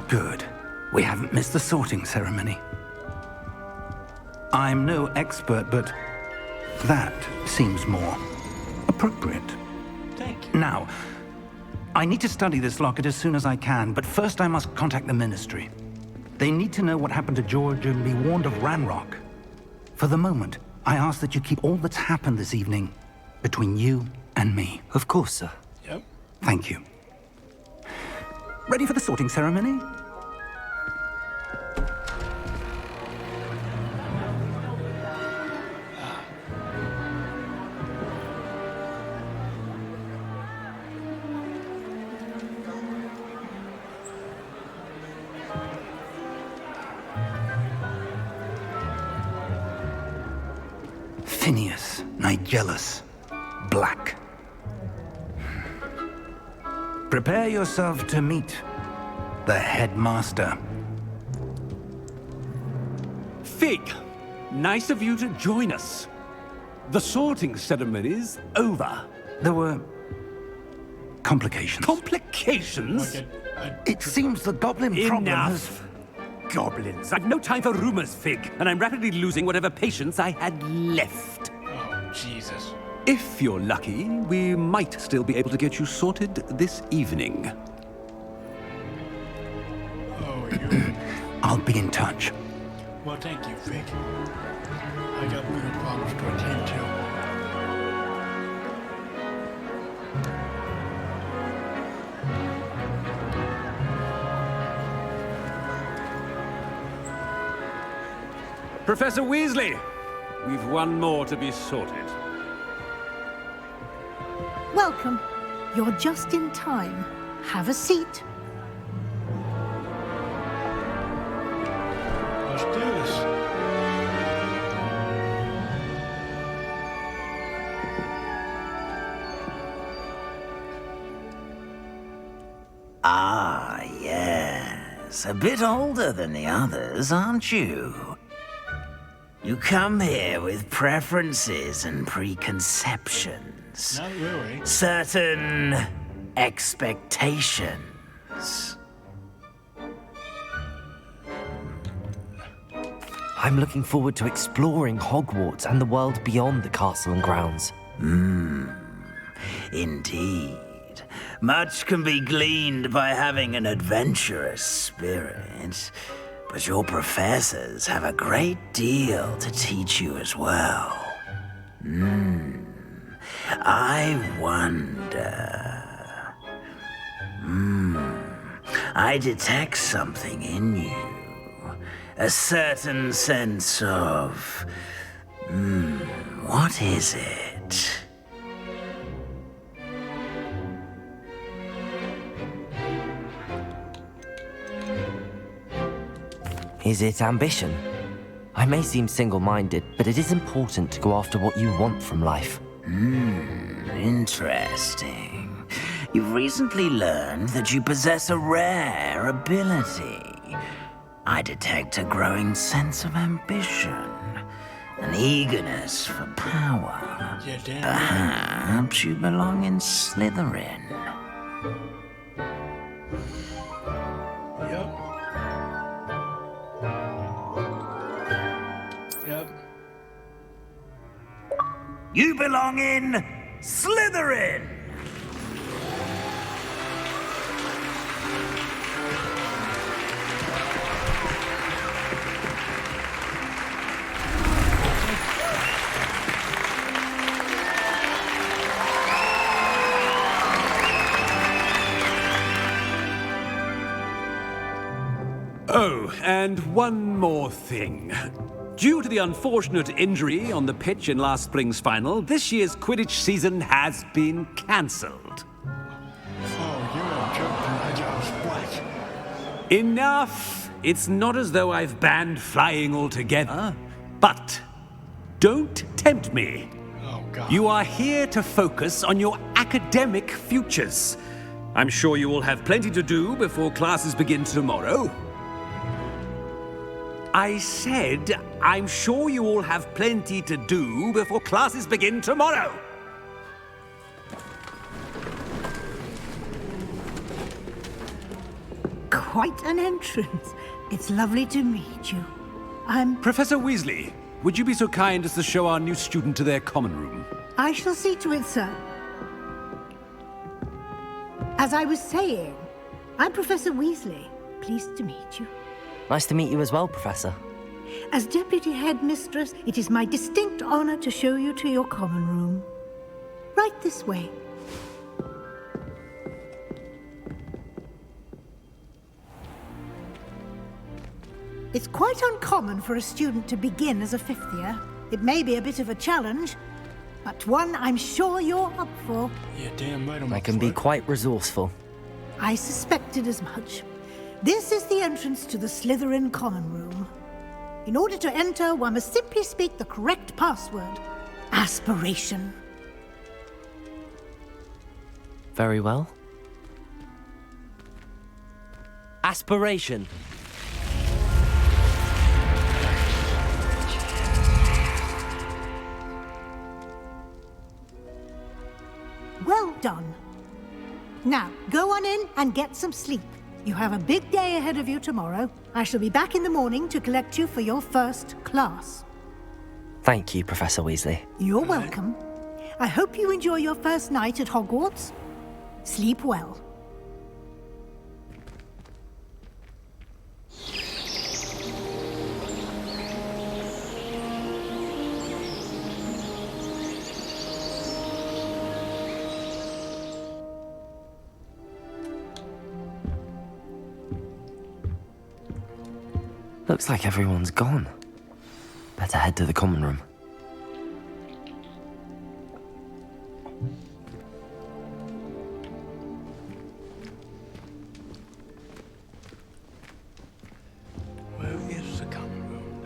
Good. We haven't missed the sorting ceremony. I'm no expert, but that seems more appropriate. Thank you. Now, I need to study this locket as soon as I can, but first I must contact the Ministry. They need to know what happened to George and be warned of Ranrock. For the moment, I ask that you keep all that's happened this evening between you and me. Of course, sir. Yep. Thank you. Ready for the sorting ceremony? Phineas, Nigellus, Black. Prepare yourself to meet the headmaster. Fig, nice of you to join us. The sorting ceremony's over. There were complications. Complications? It seems the goblin problem has... Enough. Goblins. I've no time for rumors, Fig, and I'm rapidly losing whatever patience I had left. Oh, Jesus. If you're lucky, we might still be able to get you sorted this evening. Oh, you're... I'll be in touch. Well, thank you, Fig. I got bigger problems to attend to. Professor Weasley, we've one more to be sorted. Welcome. You're just in time. Have a seat. Let's do this. Ah, yes. A bit older than the others, aren't you? You come here with preferences and preconceptions. Not really. Certain expectations. I'm looking forward to exploring Hogwarts and the world beyond the castle and grounds. Indeed. Much can be gleaned by having an adventurous spirit, but your professors have a great deal to teach you as well. I wonder... I detect something in you. A certain sense of... what is it? Is it ambition? I may seem single-minded, but it is important to go after what you want from life. Interesting. You've recently learned that you possess a rare ability. I detect a growing sense of ambition, an eagerness for power. Yeah, damn. Perhaps you belong in Slytherin. Yep. Yep. You belong in Slytherin! Oh, and one more thing. Due to the unfortunate injury on the pitch in last spring's final, this year's Quidditch season has been cancelled. Oh, you're joking. I just what? Enough! It's not as though I've banned flying altogether. But don't tempt me. Oh, God. You are here to focus on your academic futures. I'm sure you will have plenty to do before classes begin tomorrow. I said, I'm sure you all have plenty to do before classes begin tomorrow. quite an entrance. It's lovely to meet you. Professor Weasley, would you be so kind as to show our new student to their common room? I shall see to it, sir. As I was saying, I'm Professor Weasley. Pleased to meet you. Nice to meet you as well, Professor. As Deputy Headmistress, it is my distinct honor to show you to your common room. Right this way. It's quite uncommon for a student to begin as a fifth year. It may be a bit of a challenge, but one I'm sure you're up for. Yeah, damn right I'm I up can for be it. quite resourceful. I suspected as much. This is the entrance to the Slytherin common room. In order to enter, one must simply speak the correct password. Aspiration. Very well. Aspiration. Well done. Now, go on in and get some sleep. You have a big day ahead of you tomorrow. I shall be back in the morning to collect you for your first class. Thank you, Professor Weasley. You're welcome. I hope you enjoy your first night at Hogwarts. Sleep well. Looks like everyone's gone. Better head to the common room. Where is the common room,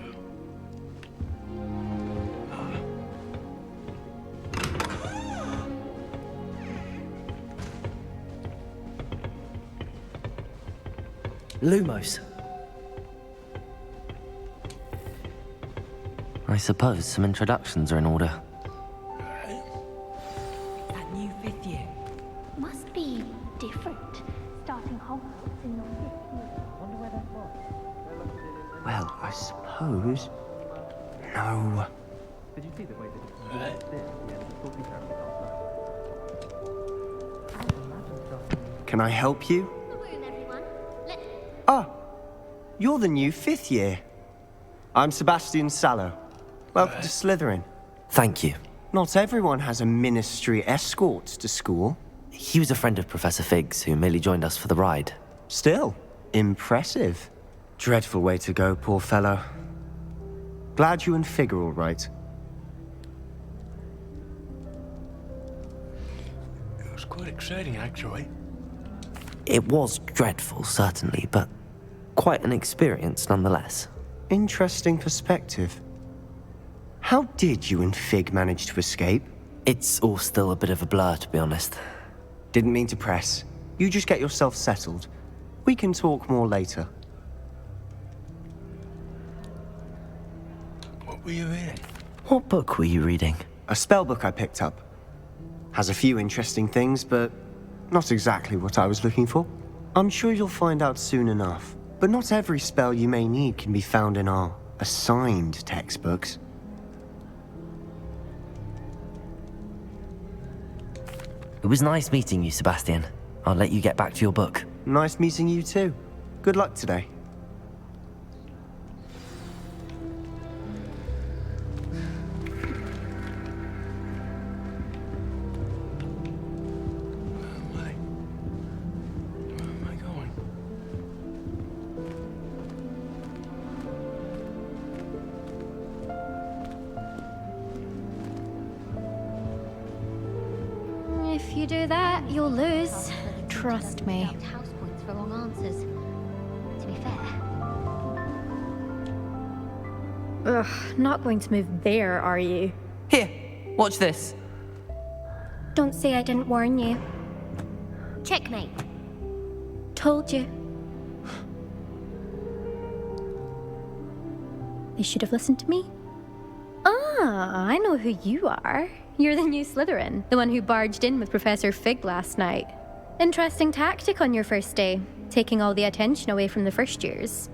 though? Lumos. I suppose some introductions are in order. That new fifth year. Must be different. Starting Hogwarts in your fifth year. Well, I suppose. No. Can I help you? The room, everyone. Ah, you're the new fifth year. I'm Sebastian Sallow. Welcome to Slytherin. Thank you. Not everyone has a ministry escort to school. He was a friend of Professor Fig's who merely joined us for the ride. Still, impressive. Dreadful way to go, poor fellow. Glad you and Fig are all right. It was quite exciting, actually. It was dreadful, certainly, but quite an experience nonetheless. Interesting perspective. How did you and Fig manage to escape? It's all still a bit of a blur, to be honest. Didn't mean to press. You just get yourself settled. We can talk more later. What were you reading? What book were you reading? A spell book I picked up. Has a few interesting things, but not exactly what I was looking for. I'm sure you'll find out soon enough. But not every spell you may need can be found in our assigned textbooks. It was nice meeting you, Sebastian. I'll let you get back to your book. Nice meeting you too. Good luck today. Where am I going? If you do that, you'll lose. Trust me. House points for wrong answers. To be fair. Ugh, not going to move there, are you? Here, watch this. Don't say I didn't warn you. Checkmate. Told you. They should have listened to me. Ah, I know who you are. You're the new Slytherin, the one who barged in with Professor Fig last night. Interesting tactic on your first day. taking all the attention away from the first years.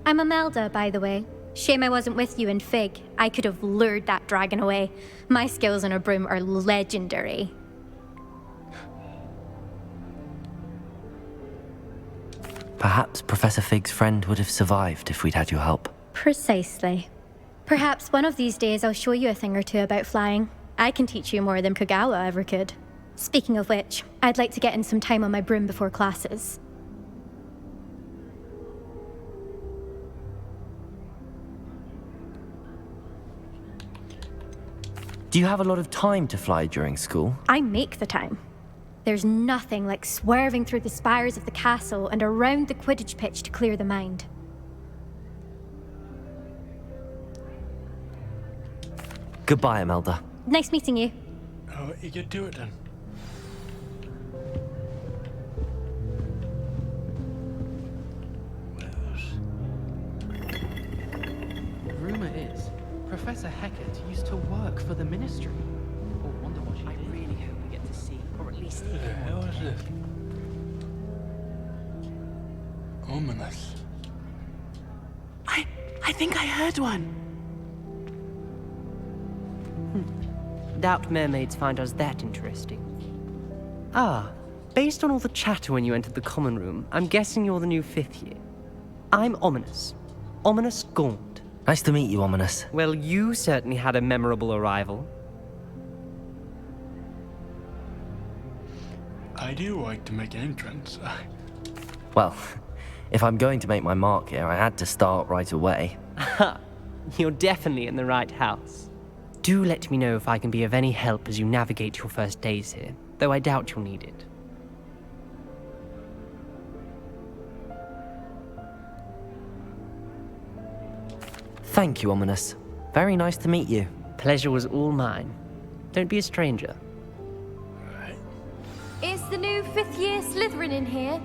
I'm Imelda, by the way. Shame I wasn't with you in Fig. I could have lured that dragon away. My skills on a broom are legendary. Perhaps Professor Fig's friend would have survived if we'd had your help. Precisely. Perhaps one of these days I'll show you a thing or two about flying. I can teach you more than Kagawa ever could. Speaking of which, I'd like to get in some time on my broom before classes. Do you have a lot of time to fly during school? I make the time. There's nothing like swerving through the spires of the castle and around the Quidditch pitch to clear the mind. Goodbye, Imelda. Nice meeting you. Oh, you get to it then. Rumor is, Professor Hecat used to work for the Ministry. Or wonder what she did. I really hope we get to see, or at least... Who the hell is this? Ominous. I think I heard one. Doubt mermaids find us that interesting. Ah, based on all the chatter when you entered the common room, I'm guessing you're the new 5th year. I'm Ominous. Ominous Gaunt. Nice to meet you, Ominous. Well, you certainly had a memorable arrival. I do like to make an entrance. Well, if I'm going to make my mark here, I had to start right away. Ha! You're definitely in the right house. Do let me know if I can be of any help as you navigate your first days here, though I doubt you'll need it. Thank you, Ominous. Very nice to meet you. Pleasure was all mine. Don't be a stranger. Is the new 5th year Slytherin in here?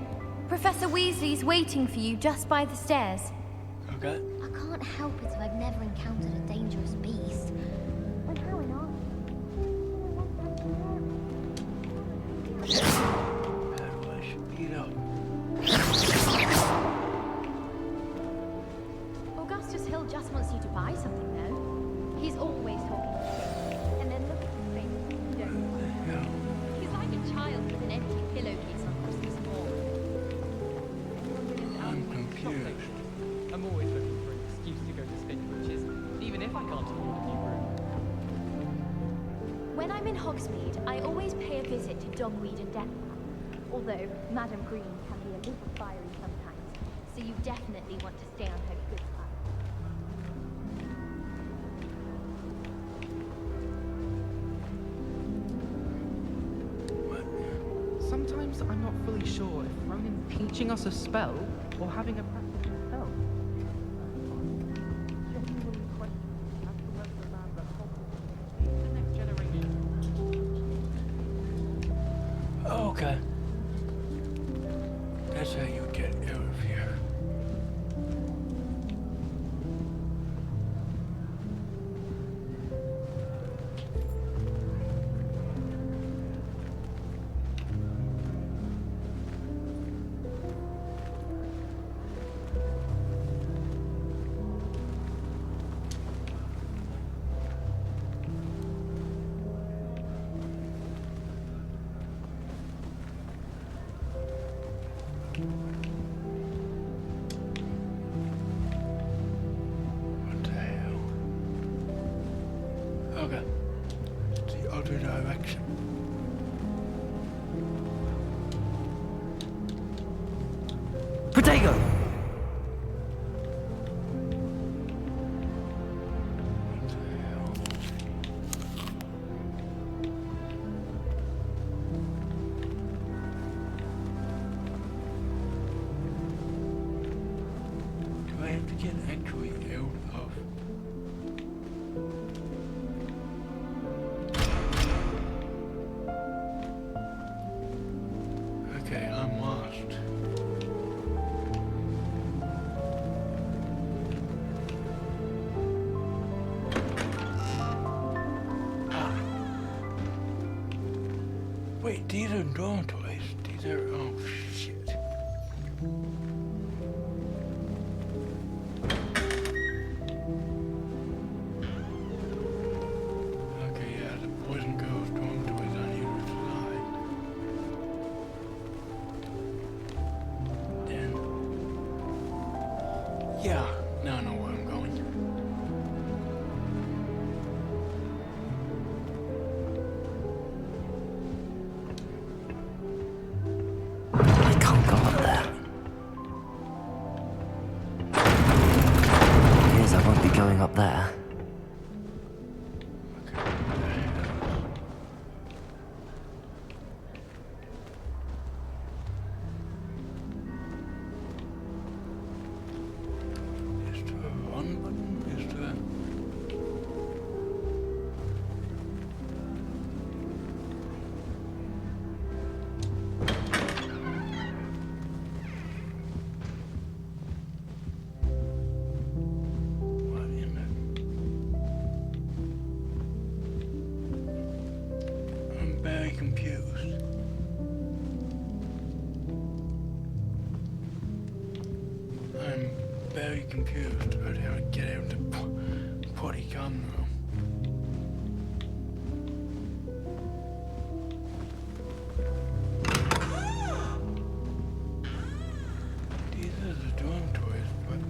Professor Weasley's waiting for you just by the stairs. Okay. I can't help it if I've never encountered a dangerous beast. When how in are How do I speed up? Augustus Hill just wants you to buy something, though. He's always talking to you. And then look at his face. You don't. He's like a child with an empty pillowcase on Christmas morning. I'm confused. I'm always looking for an excuse to go to Spit Witches, even if I can't afford a new room. When I'm in Hogsmeade, I always pay a visit to Dogweed and Deathtrap. Although Madame Green can be a little fiery sometimes, so you definitely want to stay on her good side. Sometimes I'm not fully sure if Ronin's teaching us a spell or having a practice himself. Genuinely questioning as to whether the land that Hogwarts is the next generation. Okay. That's how you get out of here. What the hell? Okay. The other direction. Protego! What the hell? Do I have to get actually out of? Okay, I'm lost. Wait, these are dormitories. These are... oh, shit. Yeah, now I know where I'm going. I can't go up there. Appears I won't be going up there. Confused. I'm very confused about how to get out of the potty common room. These are the dormitories, but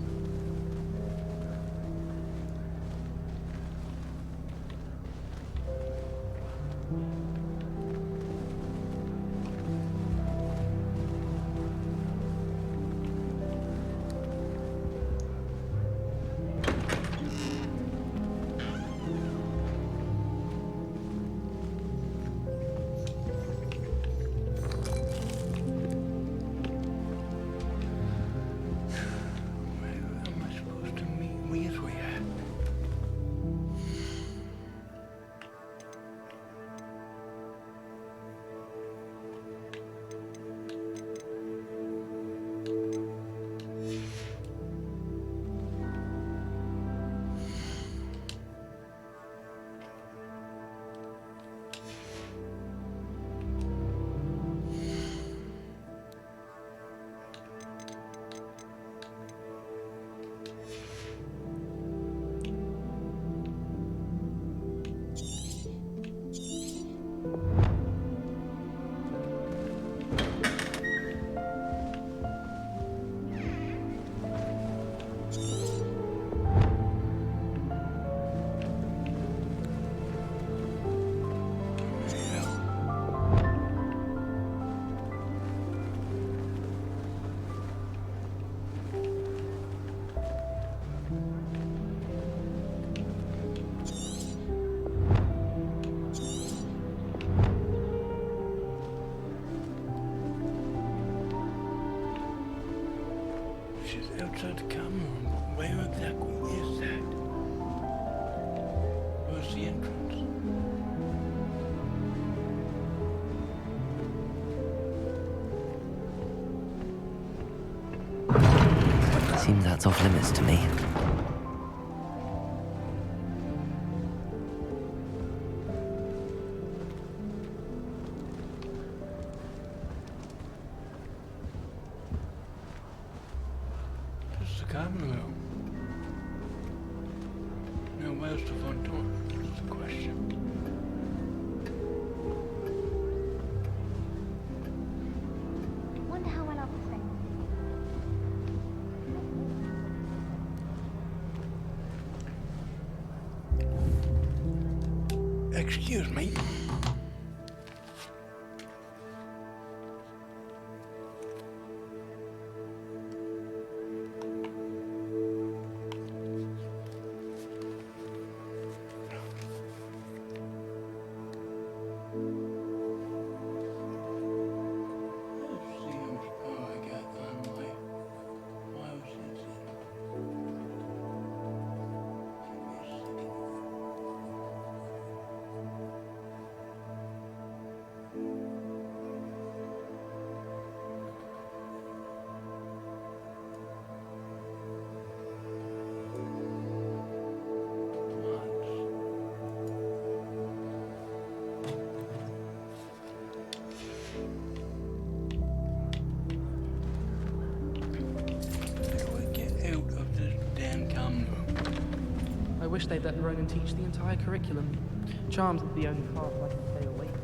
she's outside the common room, but where exactly is that? Where's the entrance? Seems that's off limits to me. This is the common room. Now where's the front door? That's the question. Wonder how well I'll be spending. Excuse me. I wish they'd let Ronan teach the entire curriculum. Charms is the only class I can stay awake from.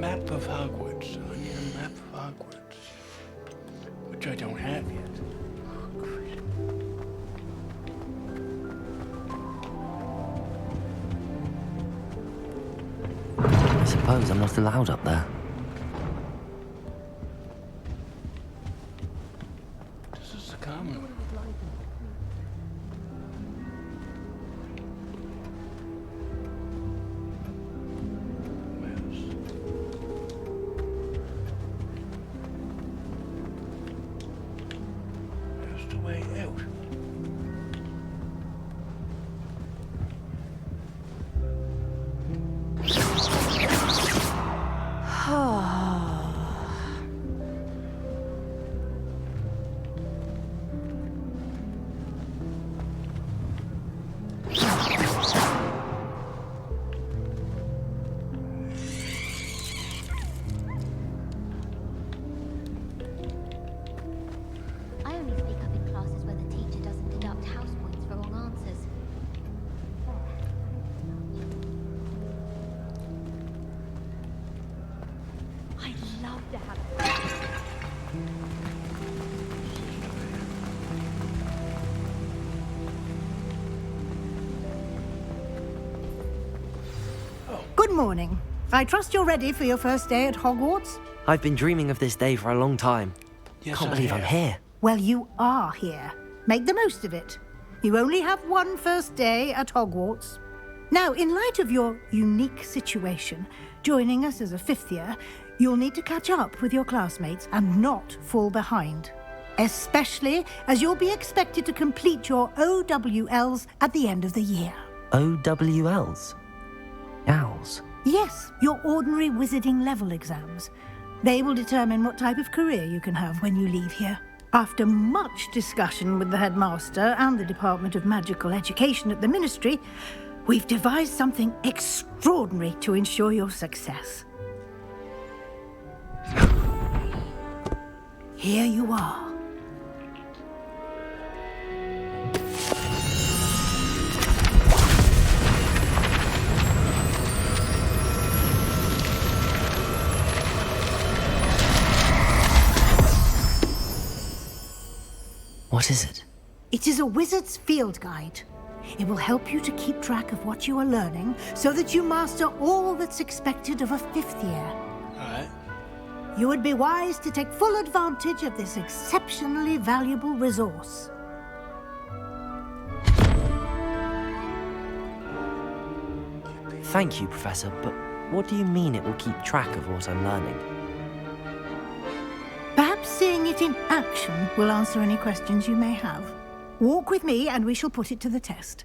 map of Hogwarts. I need a map of Hogwarts. Which I don't have yet. I suppose I'm not allowed up there. This is the common room. Where's the way out? I only speak up in classes where the teacher doesn't deduct house points for wrong answers. I'd love to have Good morning. I trust you're ready for your first day at Hogwarts? I've been dreaming of this day for a long time. Yes, Can't I believe I'm have. here. Well, you are here. Make the most of it. You only have one first day at Hogwarts. Now, in light of your unique situation, joining us as a fifth year, you'll need to catch up with your classmates and not fall behind. Especially as you'll be expected to complete your OWLs at the end of the year. OWLs? Owls? Yes, your ordinary wizarding level exams. They will determine what type of career you can have when you leave here. After much discussion with the headmaster and the Department of Magical Education at the Ministry, we've devised something extraordinary to ensure your success. Here you are. What is it? It is a wizard's field guide. It will help you to keep track of what you are learning so that you master all that's expected of a fifth year. Alright. You would be wise to take full advantage of this exceptionally valuable resource. Thank you, Professor, but what do you mean it will keep track of what I'm learning? Perhaps seeing it in action will answer any questions you may have. Walk with me and we shall put it to the test.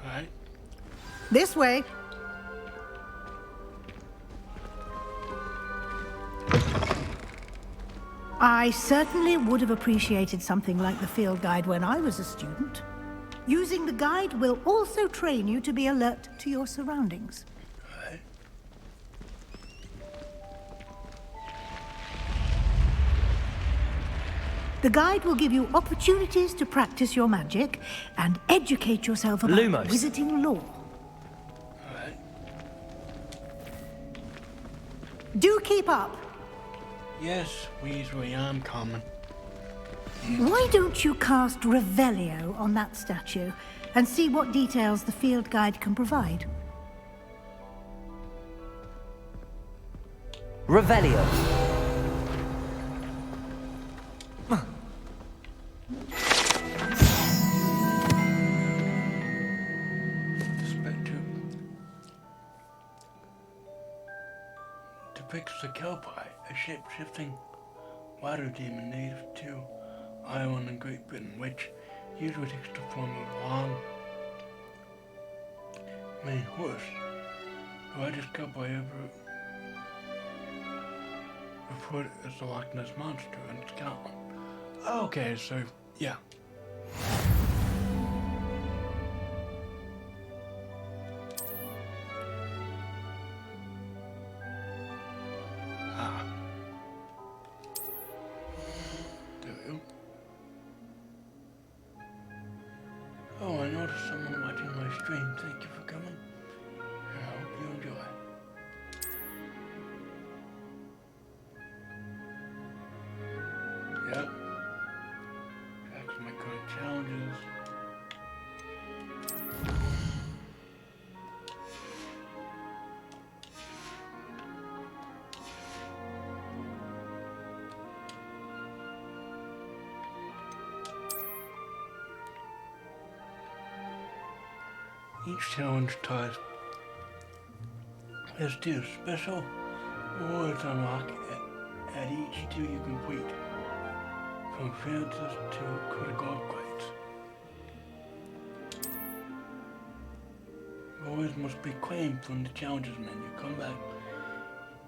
Alright. This way. I certainly would have appreciated something like the field guide when I was a student. Using the guide will also train you to be alert to your surroundings. Alright. The guide will give you opportunities to practice your magic and educate yourself about Lumos. wizarding lore. Alright. Do keep up. Yes, Weasley, I'm coming. Why don't you cast Revelio on that statue and see what details the field guide can provide? Revelio. Depicts the Kelpie, a shape-shifting water demon native to Ireland and Great Britain, which usually takes the form of a long maned horse. The largest Kelpie ever reported as the Loch Ness Monster in Scotland. Okay, so, yeah. Oh, I noticed someone watching my stream. Thank you for coming. I hope you enjoy. Each challenge type has 2 special rewards unlocked at each 2 you complete, from fences to critical upgrades. Rewards must be claimed from the challenges menu. Come back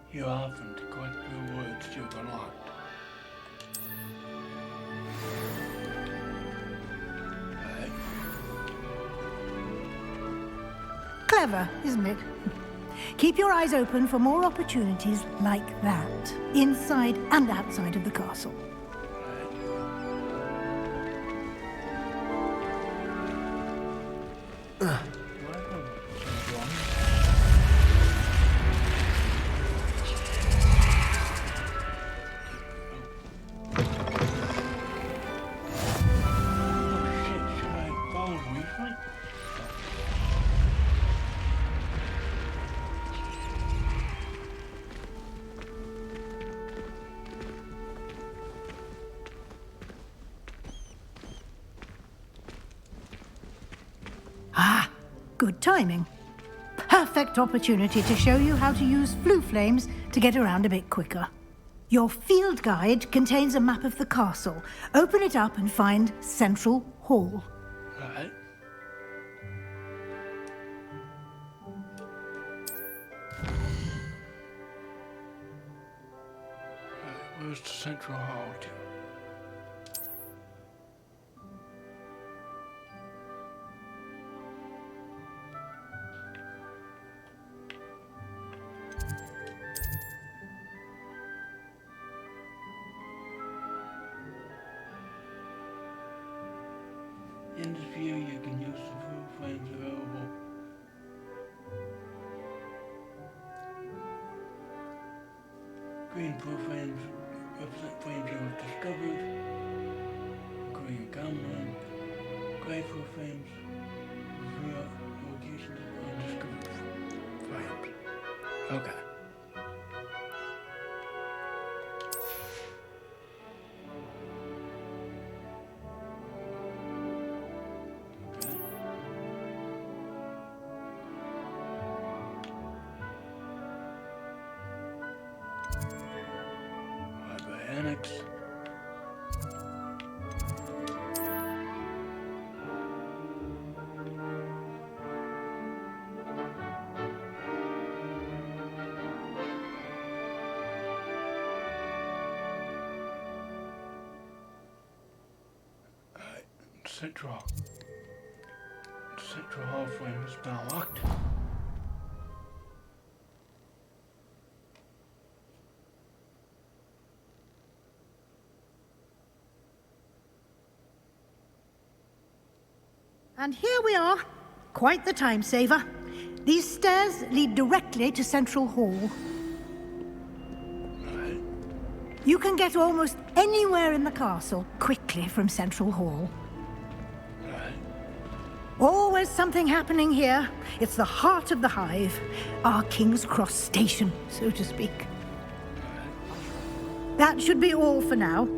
here often to collect the rewards you've unlocked. Clever, isn't it? Keep your eyes open for more opportunities like that, inside and outside of the castle. Ah, good timing. Perfect opportunity to show you how to use flue flames to get around a bit quicker. Your field guide contains a map of the castle. Open it up and find Central Hall. Right. Where's the Central Hall to? In this view, you can use the flue flames available. Green flue flames represent flames you have discovered. Green common. Gray flue flames reveal locations of undiscovered flames. Okay. Annex. Central Hall frame has been unlocked. And here we are. Quite the time saver. These stairs lead directly to Central Hall. Right. You can get almost anywhere in the castle quickly from Central Hall. Right. Always something happening here. It's the heart of the hive. Our King's Cross station, so to speak. That should be all for now.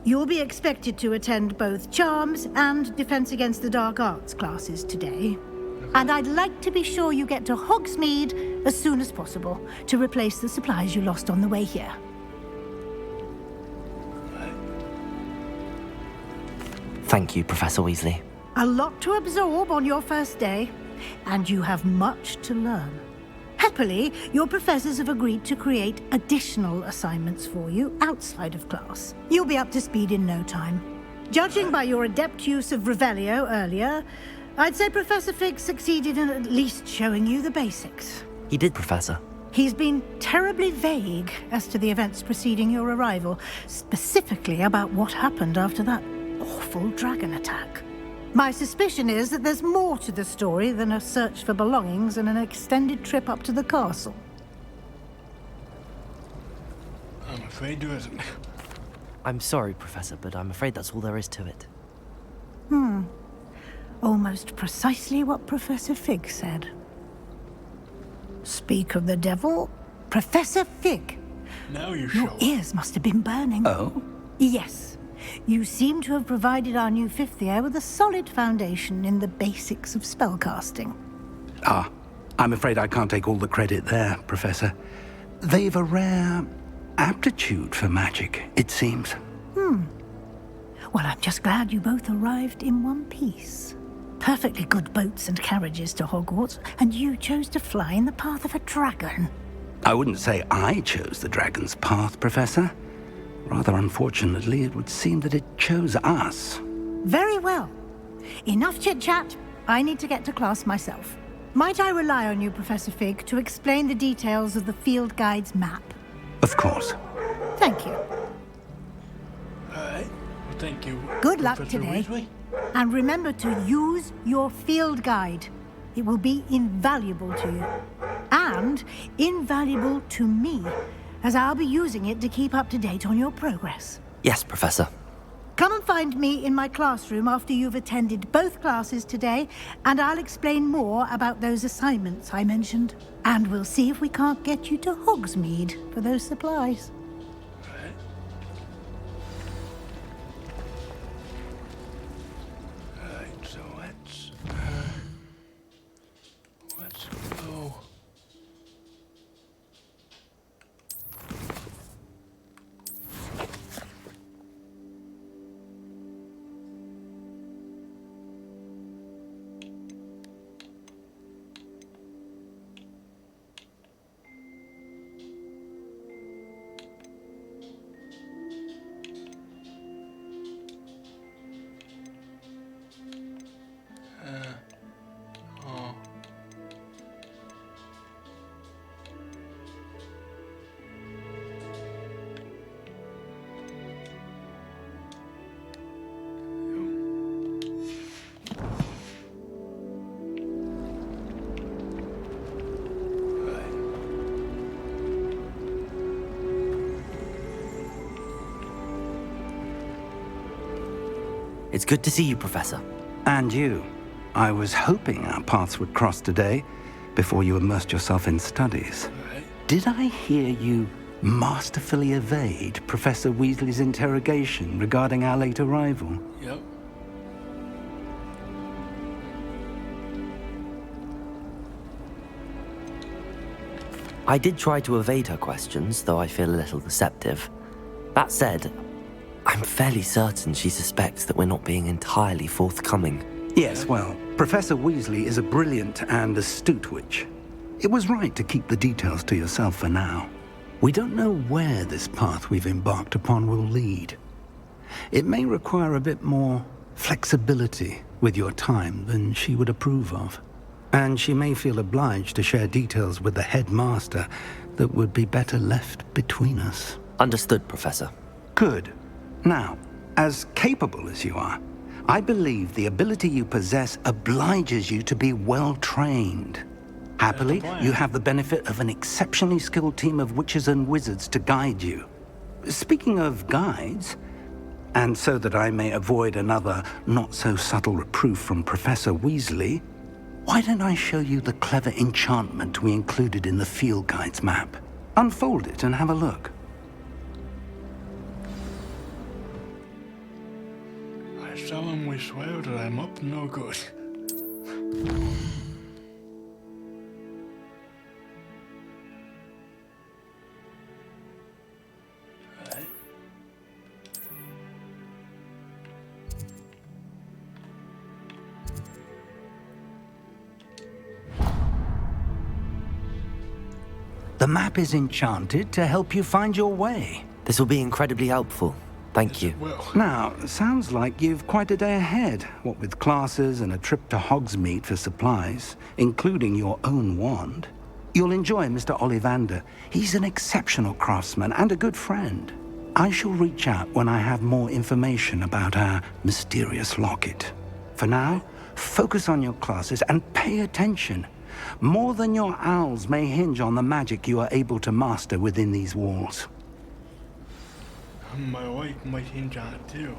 You'll be expected to attend both Charms and Defense Against the Dark Arts classes today. And I'd like to be sure you get to Hogsmeade as soon as possible to replace the supplies you lost on the way here. Thank you, Professor Weasley. A lot to absorb on your first day, and you have much to learn. Happily, your professors have agreed to create additional assignments for you outside of class. You'll be up to speed in no time. Judging by your adept use of Revelio earlier, I'd say Professor Fig succeeded in at least showing you the basics. He did, Professor. He's been terribly vague as to the events preceding your arrival, specifically about what happened after that awful dragon attack. My suspicion is that there's more to the story than a search for belongings and an extended trip up to the castle. I'm afraid there isn't. I'm sorry, Professor, but I'm afraid that's all there is to it. Almost precisely what Professor Fig said. Speak of the devil, Professor Fig. Now you're Your showing. ears must have been burning. Oh? Yes. You seem to have provided our new fifth year with a solid foundation in the basics of spellcasting. Ah, I'm afraid I can't take all the credit there, Professor. They've a rare aptitude for magic, it seems. Well, I'm just glad you both arrived in one piece. Perfectly good boats and carriages to Hogwarts, and you chose to fly in the path of a dragon. I wouldn't say I chose the dragon's path, Professor. Rather unfortunately, it would seem that it chose us. Very well. Enough chit-chat. I need to get to class myself. Might I rely on you, Professor Fig, to explain the details of the field guide's map? Of course. Thank you. Alright. Well, thank you. Good luck Professor today. Weasley. And remember to use your field guide. It will be invaluable to you. And invaluable to me, as I'll be using it to keep up to date on your progress. Yes, Professor. Come and find me in my classroom after you've attended both classes today, and I'll explain more about those assignments I mentioned. And we'll see if we can't get you to Hogsmeade for those supplies. Alright. Alright, so let's go. It's good to see you, Professor. And you. I was hoping our paths would cross today, before you immersed yourself in studies. Alright. Did I hear you masterfully evade Professor Weasley's interrogation regarding our late arrival? Yep. I did try to evade her questions, though I feel a little deceptive. That said, I'm fairly certain she suspects that we're not being entirely forthcoming. Yes, well, Professor Weasley is a brilliant and astute witch. It was right to keep the details to yourself for now. We don't know where this path we've embarked upon will lead. It may require a bit more flexibility with your time than she would approve of. And she may feel obliged to share details with the headmaster that would be better left between us. Understood, Professor. Good. Now, as capable as you are, I believe the ability you possess obliges you to be well-trained. Happily, you have the benefit of an exceptionally skilled team of witches and wizards to guide you. Speaking of guides, and so that I may avoid another not-so-subtle reproof from Professor Weasley, why don't I show you the clever enchantment we included in the field guide's map? Unfold it and have a look. I solemnly swear that I'm up to no good. Alright. The map is enchanted to help you find your way. This will be incredibly helpful. Thank you. Well, Now, sounds like you've quite a day ahead, what with classes and a trip to Hogsmeade for supplies, including your own wand. You'll enjoy Mr. Ollivander. He's an exceptional craftsman and a good friend. I shall reach out when I have more information about our mysterious locket. For now, focus on your classes and pay attention. More than your owls may hinge on the magic you are able to master within these walls. my wife might hinge on it too.